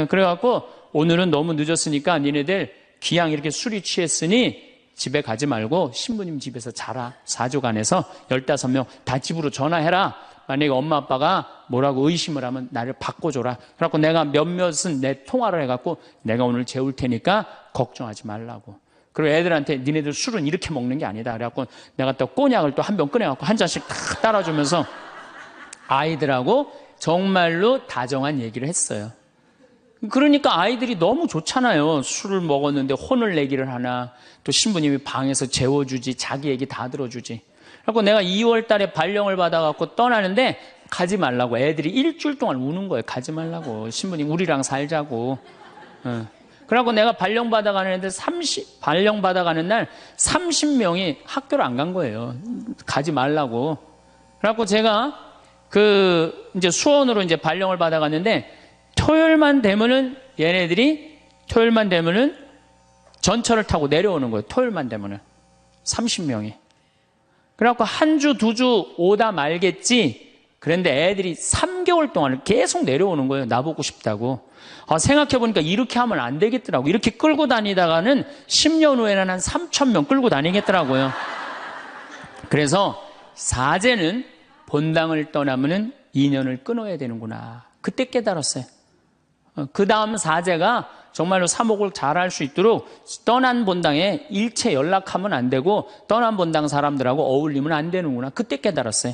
A: 그래갖고 오늘은 너무 늦었으니까 니네들 귀양 이렇게 술이 취했으니 집에 가지 말고 신부님 집에서 자라. 사조관에서 15명 다 집으로 전화해라. 만약에 엄마 아빠가 뭐라고 의심을 하면 나를 바꿔줘라. 그래갖고 내가 몇몇은 내 통화를 해갖고 내가 오늘 재울 테니까 걱정하지 말라고. 그리고 애들한테 니네들 술은 이렇게 먹는 게 아니다. 그래갖고 내가 또 꼬냑을 또 한 병 꺼내갖고 한 잔씩 다 따라주면서 아이들하고 정말로 다정한 얘기를 했어요. 그러니까 아이들이 너무 좋잖아요. 술을 먹었는데 혼을 내기를 하나, 또 신부님이 방에서 재워주지, 자기 얘기 다 들어주지. 그래서 내가 2월 달에 발령을 받아갖고 떠나는데 가지 말라고 애들이 일주일 동안 우는 거예요. 가지 말라고. 신부님 우리랑 살자고. 그래갖고 내가 발령 받아가는데 발령 받아가는 날 30명이 학교를 안 간 거예요. 가지 말라고. 그래갖고 제가 이제 수원으로 이제 발령을 받아갔는데 토요일만 되면은 얘네들이 전철을 타고 내려오는 거예요. 토요일만 되면은 30명이. 그래갖고 한 주, 두 주 오다 말겠지. 그런데 애들이 3개월 동안 계속 내려오는 거예요. 나보고 싶다고. 생각해보니까 이렇게 하면 안 되겠더라고. 이렇게 끌고 다니다가는 10년 후에는 한 3,000명 끌고 다니겠더라고요. 그래서 사제는 본당을 떠나면은 인연을 끊어야 되는구나. 그때 깨달았어요. 그 다음 사제가 정말로 사목을 잘할 수 있도록 떠난 본당에 일체 연락하면 안 되고 떠난 본당 사람들하고 어울리면 안 되는구나. 그때 깨달았어요.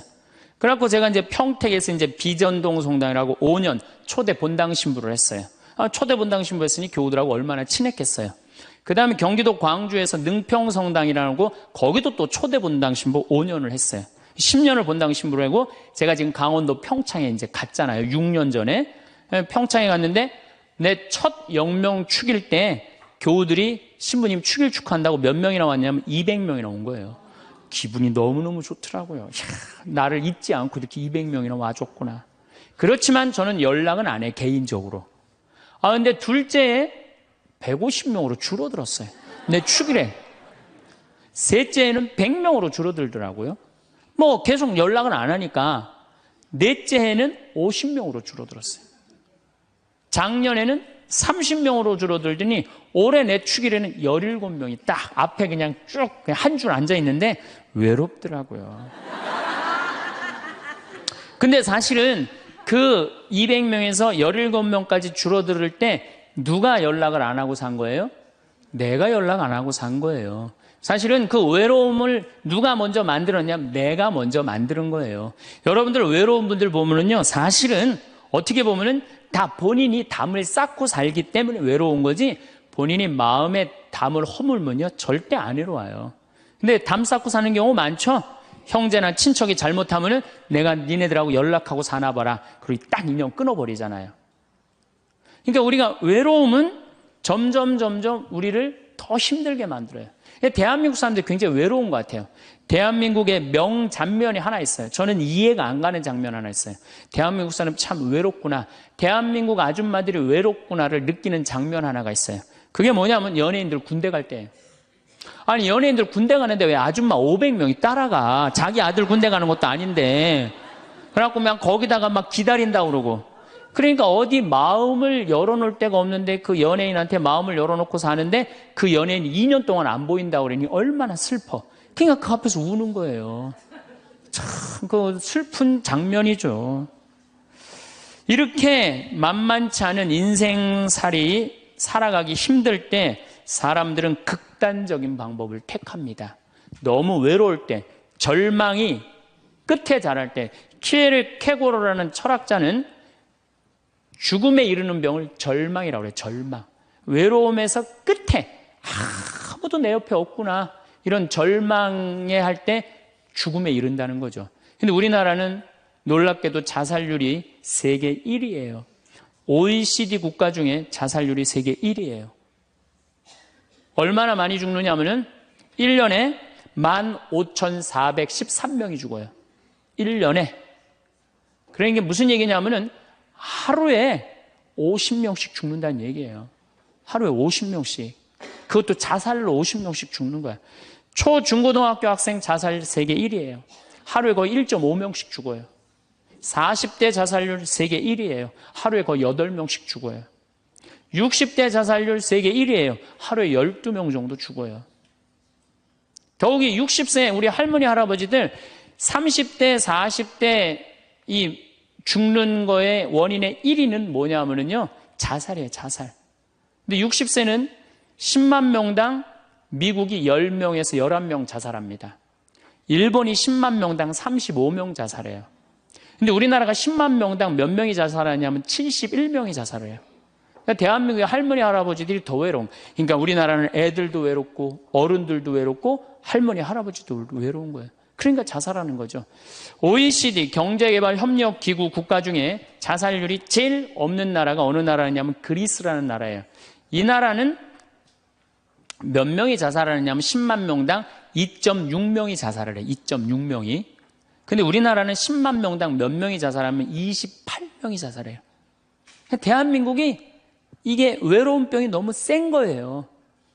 A: 그래갖고 제가 이제 평택에서 이제 비전동 성당이라고 5년 초대 본당 신부를 했어요. 초대 본당 신부 했으니 교우들하고 얼마나 친했겠어요. 그 다음에 경기도 광주에서 능평 성당이라고 거기도 또 초대 본당 신부 5년을 했어요. 10년을 본당 신부로 하고 제가 지금 강원도 평창에 이제 갔잖아요. 6년 전에. 평창에 갔는데 내 첫 영명 축일 때 교우들이 신부님 축일 축하한다고 몇 명이나 왔냐면 200명이나 온 거예요. 기분이 너무너무 좋더라고요. 나를 잊지 않고 이렇게 200명이나 와줬구나. 그렇지만 저는 연락은 안 해, 개인적으로. 근데 둘째에 150명으로 줄어들었어요. 내 축일에. 셋째에는 100명으로 줄어들더라고요. 뭐 계속 연락은 안 하니까 넷째 해는 50명으로 줄어들었어요. 작년에는 30명으로 줄어들더니 올해 내 축일에는 17명이 딱 앞에 그냥 쭉 한 줄 앉아 있는데 외롭더라고요. 근데 사실은 그 200명에서 17명까지 줄어들 때 누가 연락을 안 하고 산 거예요? 내가 연락 안 하고 산 거예요. 사실은 그 외로움을 누가 먼저 만들었냐면 내가 먼저 만드는 거예요. 여러분들 외로운 분들 보면은요, 사실은 어떻게 보면은 다 본인이 담을 쌓고 살기 때문에 외로운 거지 본인이 마음에 담을 허물면요 절대 안 외로워요. 근데 담 쌓고 사는 경우 많죠. 형제나 친척이 잘못하면은 내가 니네들하고 연락하고 사나 봐라. 그리고 딱 인연 끊어버리잖아요. 그러니까 우리가 외로움은 점점 우리를 더 힘들게 만들어요. 대한민국 사람들이 굉장히 외로운 것 같아요. 대한민국의 명장면이 하나 있어요. 저는 이해가 안 가는 장면 하나 있어요. 대한민국 사람 참 외롭구나. 대한민국 아줌마들이 외롭구나를 느끼는 장면 하나가 있어요. 그게 뭐냐면 연예인들 군대 갈 때예요. 아니 연예인들 군대 가는데 왜 아줌마 500명이 따라가. 자기 아들 군대 가는 것도 아닌데. 그래갖고 그냥 거기다가 막 기다린다고 그러고. 그러니까 어디 마음을 열어놓을 데가 없는데 그 연예인한테 마음을 열어놓고 사는데 그 연예인이 2년 동안 안 보인다고 그러니 얼마나 슬퍼. 그러니까 그 앞에서 우는 거예요. 참 그 슬픈 장면이죠. 이렇게 만만치 않은 인생살이 살아가기 힘들 때 사람들은 극단적인 방법을 택합니다. 너무 외로울 때, 절망이 끝에 달할 때, 키에르케고르라는 철학자는 죽음에 이르는 병을 절망이라고 그래요. 절망. 외로움에서 끝에 아무도 내 옆에 없구나. 이런 절망에 할 때 죽음에 이른다는 거죠. 근데 우리나라는 놀랍게도 자살률이 세계 1위예요. OECD 국가 중에 자살률이 세계 1위예요. 얼마나 많이 죽느냐면은 1년에 15,413명이 죽어요. 1년에. 그러니까 무슨 얘기냐면은 하루에 50명씩 죽는다는 얘기예요. 하루에 50명씩. 그것도 자살로 50명씩 죽는 거야. 초, 중고등학교 학생 자살 세계 1위예요. 하루에 거의 1.5명씩 죽어요. 40대 자살률 세계 1위예요. 하루에 거의 8명씩 죽어요. 60대 자살률 세계 1위예요. 하루에 12명 정도 죽어요. 더욱이 60세 우리 할머니 할아버지들 30대 40대 이 죽는 거의 원인의 1위는 뭐냐면요 자살이에요. 자살. 근데 60세는 10만 명당 미국이 10명에서 11명 자살합니다. 일본이 10만 명당 35명 자살해요. 근데 우리나라가 10만 명당 몇 명이 자살하냐면 71명이 자살해요. 그러니까 대한민국의 할머니 할아버지들이 더 외로운. 그러니까 우리나라는 애들도 외롭고 어른들도 외롭고 할머니 할아버지도 외로운 거예요. 그러니까 자살하는 거죠. OECD 경제개발협력기구 국가 중에 자살률이 제일 없는 나라가 어느 나라냐면 그리스라는 나라예요. 이 나라는 몇 명이 자살하느냐면 10만 명당 2.6명이 자살을 해요. 2.6명이. 근데 우리나라는 10만 명당 몇 명이 자살하면 28명이 자살해요. 대한민국이 이게 외로움병이 너무 센 거예요.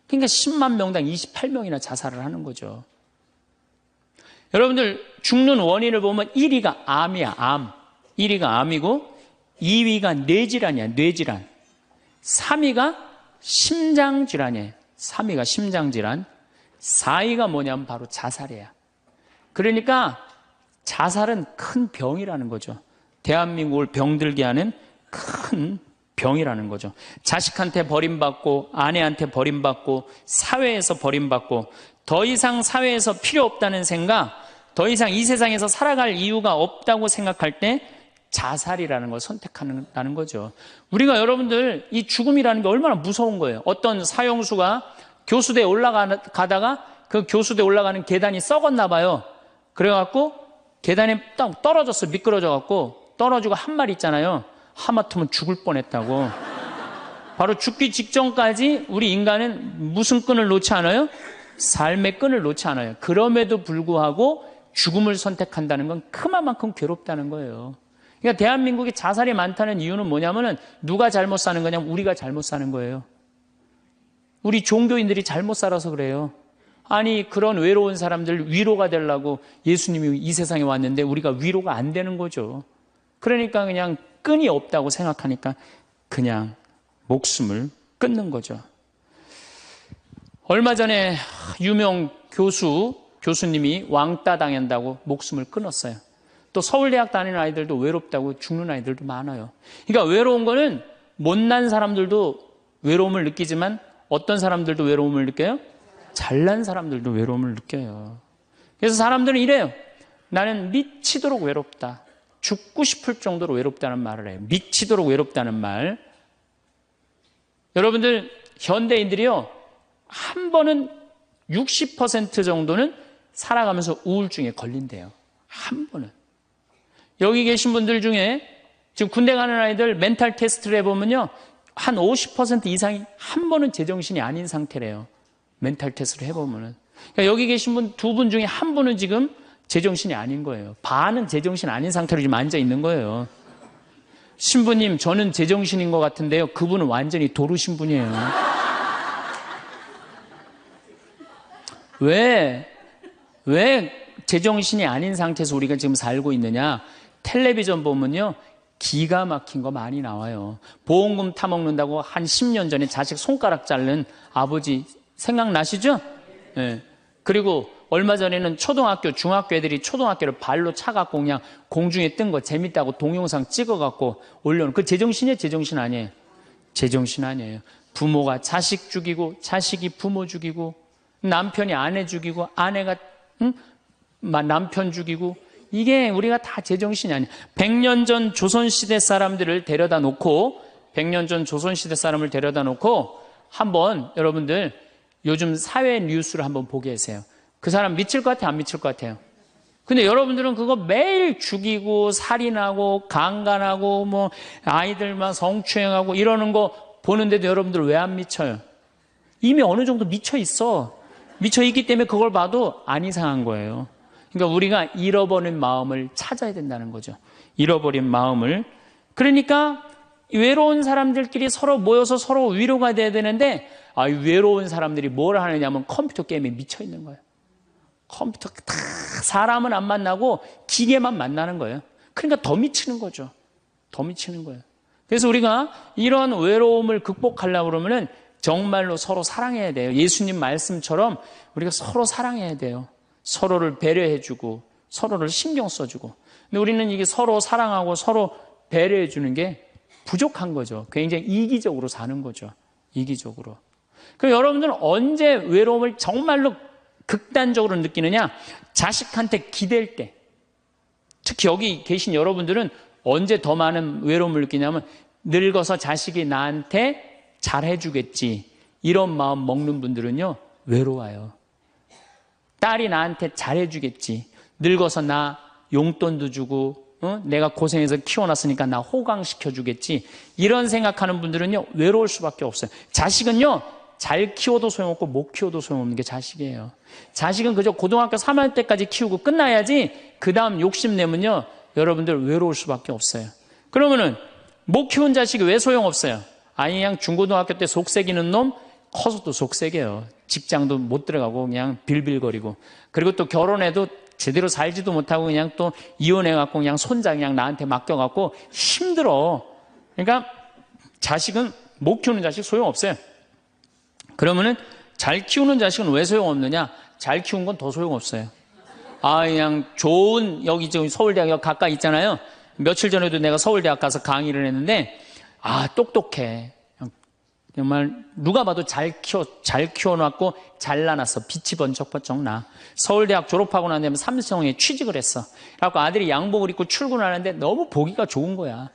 A: 그러니까 10만 명당 28명이나 자살을 하는 거죠. 여러분들 죽는 원인을 보면 1위가 암이야, 암. 1위가 암이고 2위가 뇌질환이야, 뇌질환. 3위가 심장질환이에요. 3위가 심장질환. 4위가 뭐냐면 바로 자살이야. 그러니까 자살은 큰 병이라는 거죠. 대한민국을 병들게 하는 큰 병이라는 거죠. 자식한테 버림받고 아내한테 버림받고 사회에서 버림받고 더 이상 사회에서 필요 없다는 생각, 더 이상 이 세상에서 살아갈 이유가 없다고 생각할 때 자살이라는 걸 선택한다는 거죠. 우리가 여러분들 이 죽음이라는 게 얼마나 무서운 거예요. 어떤 사형수가 교수대에 올라가다가 그 교수대에 올라가는 계단이 썩었나 봐요. 그래갖고 계단에 딱 떨어졌어. 미끄러져갖고 떨어지고 한 말 있잖아요. 하마터면 죽을 뻔했다고. 바로 죽기 직전까지 우리 인간은 무슨 끈을 놓지 않아요? 삶의 끈을 놓지 않아요. 그럼에도 불구하고 죽음을 선택한다는 건 그만큼 괴롭다는 거예요. 그러니까 대한민국이 자살이 많다는 이유는 뭐냐면은 누가 잘못 사는 거냐면 우리가 잘못 사는 거예요. 우리 종교인들이 잘못 살아서 그래요. 아니 그런 외로운 사람들 위로가 되려고 예수님이 이 세상에 왔는데 우리가 위로가 안 되는 거죠. 그러니까 그냥 끈이 없다고 생각하니까 그냥 목숨을 끊는 거죠. 얼마 전에 유명 교수님이 왕따 당한다고 목숨을 끊었어요. 또 서울대학 다니는 아이들도 외롭다고 죽는 아이들도 많아요. 그러니까 외로운 거는 못난 사람들도 외로움을 느끼지만 어떤 사람들도 외로움을 느껴요? 잘난 사람들도 외로움을 느껴요. 그래서 사람들은 이래요. 나는 미치도록 외롭다. 죽고 싶을 정도로 외롭다는 말을 해요. 미치도록 외롭다는 말. 여러분들 현대인들이요. 한 번은 60% 정도는 살아가면서 우울증에 걸린대요. 한 번은. 여기 계신 분들 중에 지금 군대 가는 아이들 멘탈 테스트를 해보면요. 한 50% 이상이 한 번은 제정신이 아닌 상태래요. 멘탈 테스트를 해보면은. 그러니까 여기 계신 분 두 분 중에 한 분은 지금 제정신이 아닌 거예요. 반은 제정신 아닌 상태로 지금 앉아 있는 거예요. 신부님, 저는 제정신인 것 같은데요. 그분은 완전히 도루신 분이에요. 왜 제정신이 아닌 상태에서 우리가 지금 살고 있느냐? 텔레비전 보면요. 기가 막힌 거 많이 나와요. 보험금 타먹는다고 한 10년 전에 자식 손가락 자른 아버지 생각나시죠? 네. 그리고 얼마 전에는 초등학교, 중학교 애들이 초등학교를 발로 차갖고 그냥 공중에 뜬 거 재밌다고 동영상 찍어갖고 올려놓은 그 제정신이에요? 제정신 아니에요? 제정신 아니에요. 부모가 자식 죽이고 자식이 부모 죽이고 남편이 아내 죽이고 아내가 남편 죽이고 이게 우리가 다 제정신이 아니에요. 100년 전 조선시대 사람들을 데려다 놓고 100년 전 조선시대 사람을 데려다 놓고 한번 여러분들 요즘 사회 뉴스를 한번 보게 하세요. 그 사람 미칠 것 같아요? 안 미칠 것 같아요? 근데 여러분들은 그거 매일 죽이고 살인하고 강간하고 뭐 아이들만 성추행하고 이러는 거 보는데도 여러분들 왜 안 미쳐요? 이미 어느 정도 미쳐 있어. 미쳐 있기 때문에 그걸 봐도 안 이상한 거예요. 그러니까 우리가 잃어버린 마음을 찾아야 된다는 거죠. 잃어버린 마음을. 그러니까 외로운 사람들끼리 서로 모여서 서로 위로가 돼야 되는데 외로운 사람들이 뭘 하느냐면 컴퓨터 게임에 미쳐 있는 거예요. 컴퓨터 다 사람은 안 만나고 기계만 만나는 거예요. 그러니까 더 미치는 거죠. 더 미치는 거예요. 그래서 우리가 이런 외로움을 극복하려고 그러면은 정말로 서로 사랑해야 돼요. 예수님 말씀처럼 우리가 서로 사랑해야 돼요. 서로를 배려해주고 서로를 신경 써주고. 근데 우리는 이게 서로 사랑하고 서로 배려해주는 게 부족한 거죠. 굉장히 이기적으로 사는 거죠. 이기적으로. 그럼 여러분들은 언제 외로움을 정말로 극단적으로 느끼느냐? 자식한테 기댈 때. 특히 여기 계신 여러분들은 언제 더 많은 외로움을 느끼냐면 늙어서 자식이 나한테 잘해주겠지. 이런 마음 먹는 분들은요. 외로워요. 딸이 나한테 잘해주겠지. 늙어서 나 용돈도 주고 내가 고생해서 키워놨으니까 나 호강시켜주겠지. 이런 생각하는 분들은요, 외로울 수밖에 없어요. 자식은요, 잘 키워도 소용없고 못 키워도 소용없는 게 자식이에요. 자식은 그저 고등학교 3학년 때까지 키우고 끝나야지 그 다음 욕심내면요, 여러분들 외로울 수밖에 없어요. 그러면은 못 키운 자식이 왜 소용없어요? 아니 그냥 중고등학교 때 속새기는 놈 커서도 속새겨요. 직장도 못 들어가고 그냥 빌빌거리고, 그리고 또 결혼해도 제대로 살지도 못하고 그냥 또 이혼해갖고 그냥 손자 그냥 나한테 맡겨갖고 힘들어. 그러니까 자식은 못 키우는 자식 소용없어요. 그러면은 잘 키우는 자식은 왜 소용없느냐? 잘 키운 건 더 소용없어요. 그냥 좋은, 여기 저 서울대학 가까이 있잖아요. 며칠 전에도 내가 서울대학 가서 강의를 했는데, 똑똑해. 정말 누가 봐도 잘 키워놨고 잘라놨어. 빛이 번쩍번쩍 나. 서울대학 졸업하고 난 다음에 삼성에 취직을 했어. 그래갖고 아들이 양복을 입고 출근하는데 너무 보기가 좋은 거야.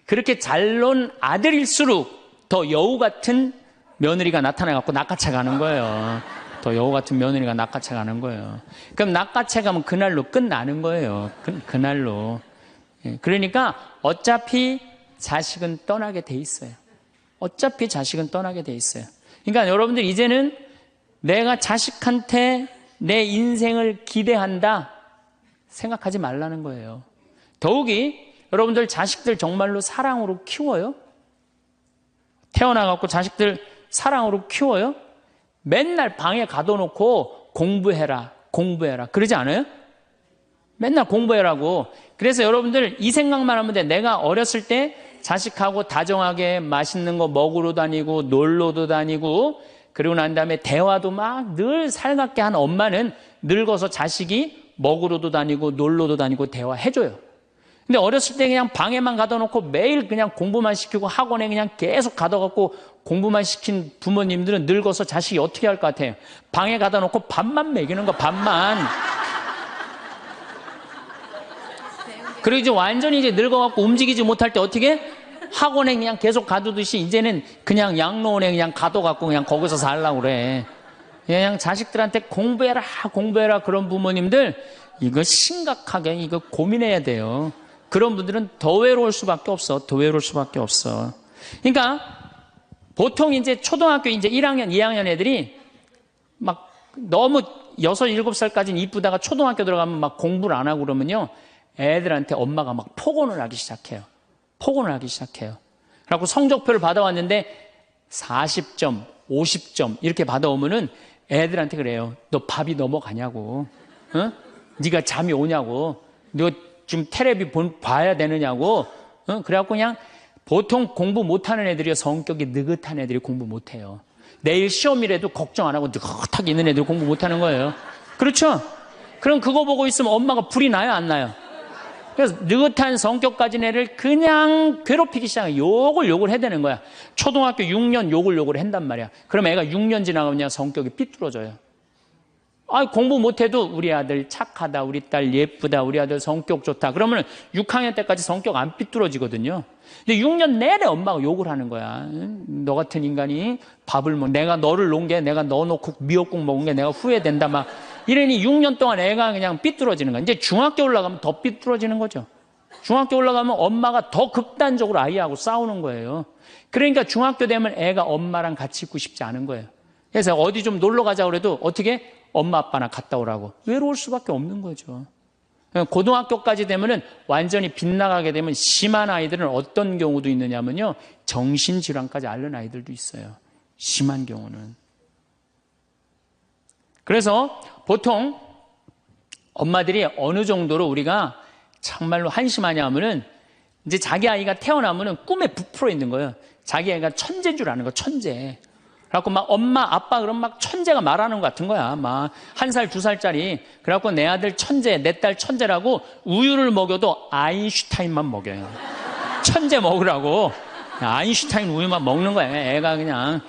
A: 그렇게 잘 논 아들일수록 더 여우 같은 며느리가 나타나갖고 낚아채 가는 거예요. 더 여우 같은 며느리가 낚아채 가는 거예요. 그럼 낚아채 가면 그날로 끝나는 거예요. 그날로. 그러니까 어차피 자식은 떠나게 돼 있어요. 어차피 자식은 떠나게 돼 있어요. 그러니까 여러분들 이제는 내가 자식한테 내 인생을 기대한다 생각하지 말라는 거예요. 더욱이 여러분들 자식들 정말로 사랑으로 키워요? 태어나갖고 자식들 사랑으로 키워요? 맨날 방에 가둬놓고 공부해라 그러지 않아요? 맨날 공부해라고. 그래서 여러분들 이 생각만 하면 돼. 내가 어렸을 때 자식하고 다정하게 맛있는 거 먹으러 다니고 놀러도 다니고, 그리고 난 다음에 대화도 막 늘 살갑게 한 엄마는 늙어서 자식이 먹으러도 다니고 놀러도 다니고 대화해줘요. 근데 어렸을 때 그냥 방에만 가둬놓고 매일 그냥 공부만 시키고 학원에 그냥 계속 가둬갖고 공부만 시킨 부모님들은 늙어서 자식이 어떻게 할 것 같아요? 방에 가둬놓고 밥만 먹이는 거, 밥만. 그리고 이제 완전히 이제 늙어갖고 움직이지 못할 때 어떻게? 학원에 그냥 계속 가두듯이 이제는 그냥 양로원에 그냥 가둬갖고 그냥 거기서 살라고 그래. 그냥 자식들한테 공부해라 그런 부모님들, 이거 심각하게 이거 고민해야 돼요. 그런 분들은 더 외로울 수밖에 없어. 더 외로울 수밖에 없어. 그러니까 보통 이제 초등학교 이제 1학년, 2학년 애들이 막 너무 6, 7살까지는 이쁘다가 초등학교 들어가면 막 공부를 안 하고 그러면요, 애들한테 엄마가 막 폭언을 하기 시작해요. 그래갖고 성적표를 받아왔는데 40점, 50점 이렇게 받아오면은 애들한테 그래요. 너 밥이 넘어가냐고. 네가 잠이 오냐고. 너 지금 텔레비 봐야 되느냐고. 그래갖고 그냥 보통 공부 못하는 애들이요, 성격이 느긋한 애들이 공부 못해요. 내일 시험이라도 걱정 안 하고 느긋하게 있는 애들이 공부 못하는 거예요. 그렇죠? 그럼 그거 보고 있으면 엄마가 불이 나요, 안 나요? 그래서 느긋한 성격 가진 애를 그냥 괴롭히기 시작해. 욕을 해대는 거야. 초등학교 6년 욕을 한단 말이야. 그럼 애가 6년 지나가면 성격이 삐뚤어져요. 공부 못해도 우리 아들 착하다, 우리 딸 예쁘다, 우리 아들 성격 좋다. 그러면 6학년 때까지 성격 안 삐뚤어지거든요. 근데 6년 내내 엄마가 욕을 하는 거야. 너 같은 인간이 밥을 내가 너를 놓은 게, 내가 너 놓고 미역국 먹은 게 내가 후회된다 막 이러니 6년 동안 애가 그냥 삐뚤어지는 거야. 이제 중학교 올라가면 더 삐뚤어지는 거죠. 중학교 올라가면 엄마가 더 극단적으로 아이하고 싸우는 거예요. 그러니까 중학교 되면 애가 엄마랑 같이 있고 싶지 않은 거예요. 그래서 어디 좀 놀러 가자 그래도 어떻게? 엄마 아빠나 갔다 오라고. 외로울 수밖에 없는 거죠. 고등학교까지 되면은 완전히 빗나가게 되면 심한 아이들은 어떤 경우도 있느냐면요, 정신질환까지 앓는 아이들도 있어요. 심한 경우는. 그래서 보통 엄마들이 어느 정도로 우리가 정말로 한심하냐 하면은, 이제 자기 아이가 태어나면은 꿈에 부풀어 있는 거예요. 자기 아이가 천재인 줄 아는 거, 천재. 그래갖고 막 엄마, 아빠 그럼 막 천재가 말하는 것 같은 거야. 막 1살, 2살짜리. 그래갖고 내 아들 천재, 내 딸 천재라고 우유를 먹여도 아인슈타인만 먹여요. 천재 먹으라고. 아인슈타인 우유만 먹는 거야. 애가 그냥.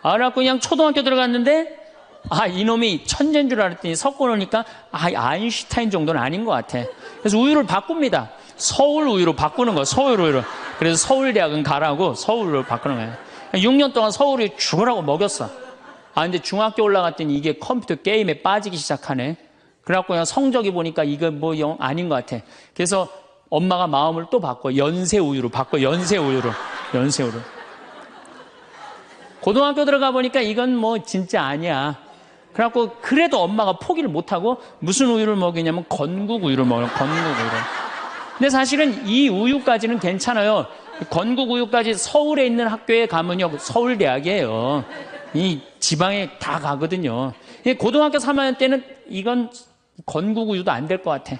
A: 그래갖고 그냥 초등학교 들어갔는데, 이놈이 천재인 줄 알았더니 섞어 놓으니까, 아인슈타인 정도는 아닌 것 같아. 그래서 우유를 바꿉니다. 서울 우유로 바꾸는 거야. 서울 우유로. 그래서 서울대학은 가라고 서울로 바꾸는 거야. 6년 동안 서울에 죽으라고 먹였어. 근데 중학교 올라갔더니 이게 컴퓨터 게임에 빠지기 시작하네. 그래갖고 그냥 성적이 보니까 이거 뭐 영 아닌 것 같아. 그래서 엄마가 마음을 또 바꿔. 연세우유로 바꿔. 연세우유로. 연세우유로. 고등학교 들어가 보니까 이건 뭐 진짜 아니야. 그래갖고 그래도 엄마가 포기를 못하고 무슨 우유를 먹이냐면 건국 우유를 먹어요. 건국 우유를. 근데 사실은 이 우유까지는 괜찮아요. 건국 우유까지 서울에 있는 학교에 가면요. 서울대학이에요. 이 지방에 다 가거든요. 고등학교 3학년 때는 이건 건국 우유도 안 될 것 같아.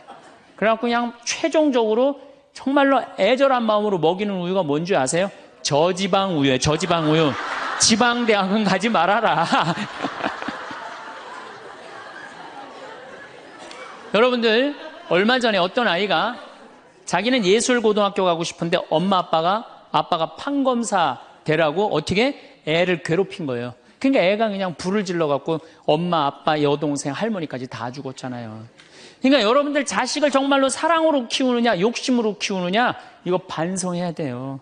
A: 그래갖고 그냥 최종적으로 정말로 애절한 마음으로 먹이는 우유가 뭔지 아세요? 저지방 우유예요. 저지방 우유. 지방대학은 가지 말아라. 여러분들, 얼마 전에 어떤 아이가 자기는 예술고등학교 가고 싶은데 엄마 아빠가 판검사 되라고 어떻게 애를 괴롭힌 거예요. 그러니까 애가 그냥 불을 질러갖고 엄마, 아빠, 여동생, 할머니까지 다 죽었잖아요. 그러니까 여러분들 자식을 정말로 사랑으로 키우느냐, 욕심으로 키우느냐, 이거 반성해야 돼요.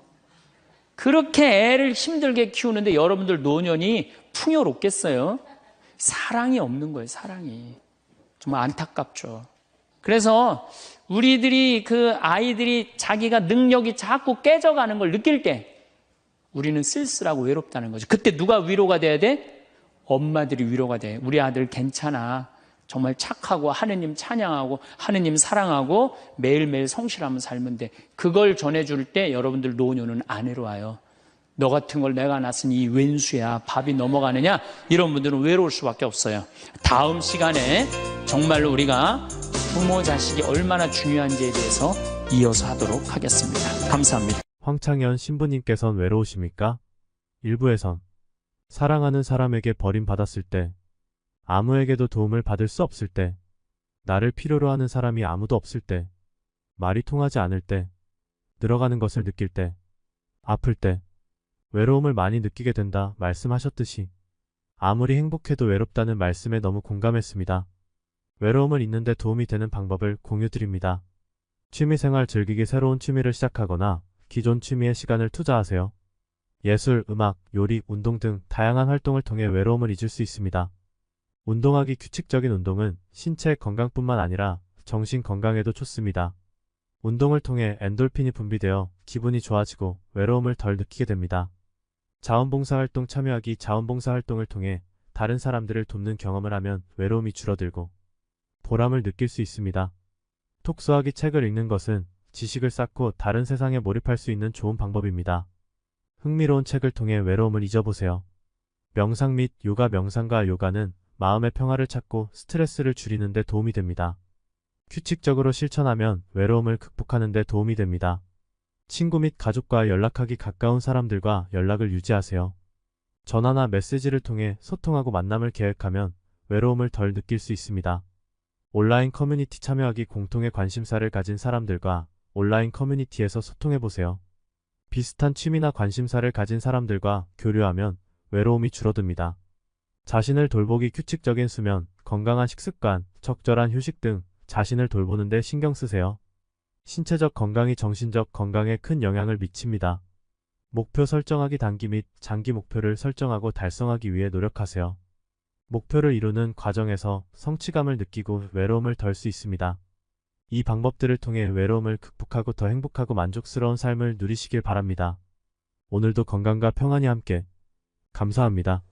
A: 그렇게 애를 힘들게 키우는데 여러분들 노년이 풍요롭겠어요? 사랑이 없는 거예요, 사랑이. 정말 안타깝죠. 그래서 우리들이 그 아이들이 자기가 능력이 자꾸 깨져가는 걸 느낄 때 우리는 쓸쓸하고 외롭다는 거죠. 그때 누가 위로가 돼야 돼? 엄마들이 위로가 돼. 우리 아들 괜찮아. 정말 착하고 하느님 찬양하고 하느님 사랑하고 매일매일 성실하면 살면 돼. 그걸 전해줄 때 여러분들 노년은 안 외로워요. 너 같은 걸 내가 낳았으니 이 웬수야. 밥이 넘어가느냐? 이런 분들은 외로울 수밖에 없어요. 다음 시간에 정말로 우리가 부모 자식이 얼마나 중요한지에 대해서 이어서 하도록 하겠습니다. 감사합니다.
B: 황창현 신부님께서는 외로우십니까? 일부에선 사랑하는 사람에게 버림받았을 때, 아무에게도 도움을 받을 수 없을 때, 나를 필요로 하는 사람이 아무도 없을 때, 말이 통하지 않을 때, 늘어가는 것을 느낄 때, 아플 때, 외로움을 많이 느끼게 된다 말씀하셨듯이 아무리 행복해도 외롭다는 말씀에 너무 공감했습니다. 외로움을 잊는데 도움이 되는 방법을 공유드립니다. 취미생활 즐기기 새로운 취미를 시작하거나 기존 취미에 시간을 투자하세요. 예술, 음악, 요리, 운동 등 다양한 활동을 통해 외로움을 잊을 수 있습니다. 운동하기 규칙적인 운동은 신체 건강뿐만 아니라 정신 건강에도 좋습니다. 운동을 통해 엔돌핀이 분비되어 기분이 좋아지고 외로움을 덜 느끼게 됩니다. 자원봉사활동 참여하기 자원봉사활동을 통해 다른 사람들을 돕는 경험을 하면 외로움이 줄어들고 보람을 느낄 수 있습니다. 독서하기 책을 읽는 것은 지식을 쌓고 다른 세상에 몰입할 수 있는 좋은 방법입니다. 흥미로운 책을 통해 외로움을 잊어보세요. 명상 및 요가 명상과 요가는 마음의 평화를 찾고 스트레스를 줄이는 데 도움이 됩니다. 규칙적으로 실천하면 외로움을 극복하는 데 도움이 됩니다. 친구 및 가족과 연락하기 가까운 사람들과 연락을 유지하세요. 전화나 메시지를 통해 소통하고 만남을 계획하면 외로움을 덜 느낄 수 있습니다. 온라인 커뮤니티 참여하기 공통의 관심사를 가진 사람들과 온라인 커뮤니티에서 소통해보세요. 비슷한 취미나 관심사를 가진 사람들과 교류하면 외로움이 줄어듭니다. 자신을 돌보기 규칙적인 수면, 건강한 식습관, 적절한 휴식 등 자신을 돌보는 데 신경 쓰세요. 신체적 건강이 정신적 건강에 큰 영향을 미칩니다. 목표 설정하기 단기 및 장기 목표를 설정하고 달성하기 위해 노력하세요. 목표를 이루는 과정에서 성취감을 느끼고 외로움을 덜 수 있습니다. 이 방법들을 통해 외로움을 극복하고 더 행복하고 만족스러운 삶을 누리시길 바랍니다. 오늘도 건강과 평안이 함께. 감사합니다.